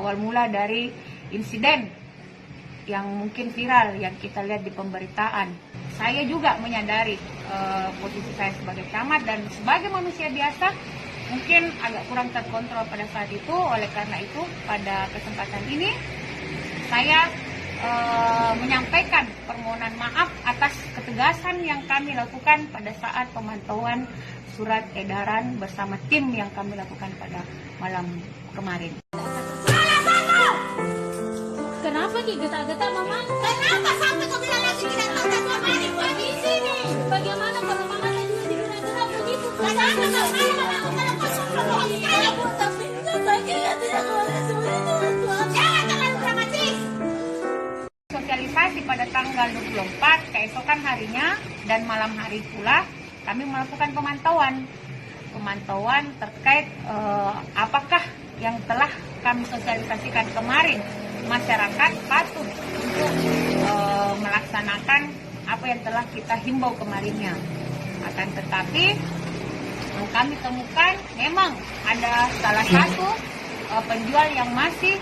awal mula dari insiden yang mungkin viral yang kita lihat di pemberitaan. Saya juga menyadari posisi saya sebagai camat dan sebagai manusia biasa mungkin agak kurang terkontrol pada saat itu. Oleh karena itu pada kesempatan ini saya menyampaikan permohonan maaf atas ketegasan yang kami lakukan pada saat pemantauan surat edaran bersama tim yang kami lakukan pada malam kemarin. Kenapa Ki getak-getak Mama? Kenapa sampai kau bilang lagi tidak tahu dan Mama ini kondisi nih? Bagaimana kalau Mama tadi digerak-gerak begitu? Kenapa kalau kau suruh bohong saya pun tapi saya tidak boleh seperti itu. Jangan terlalu dramatis. Sosialisasi pada tanggal 24 keesokan harinya dan malam hari pula kami melakukan pemantauan terkait apakah yang telah kami sosialisasikan kemarin masyarakat patuh untuk melaksanakan apa yang telah kita himbau kemarinnya. Akan tetapi kami temukan memang ada salah satu penjual yang masih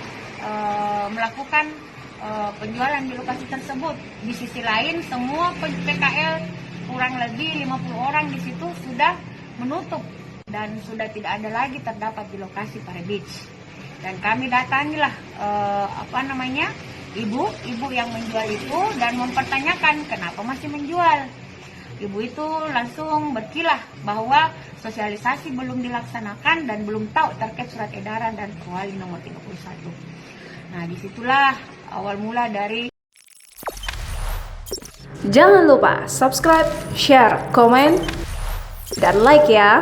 melakukan penjualan di lokasi tersebut. Di sisi lain semua PKL kurang lebih 50 orang di situ sudah menutup dan sudah tidak ada lagi terdapat di lokasi Pare Beach. Dan kami datangilah ibu yang menjual itu dan mempertanyakan kenapa masih menjual. Ibu itu langsung berkilah bahwa sosialisasi belum dilaksanakan dan belum tahu terkait surat edaran dan Perwali nomor 31. Nah, disitulah awal mula dari. Jangan lupa subscribe, share, komen, dan like ya.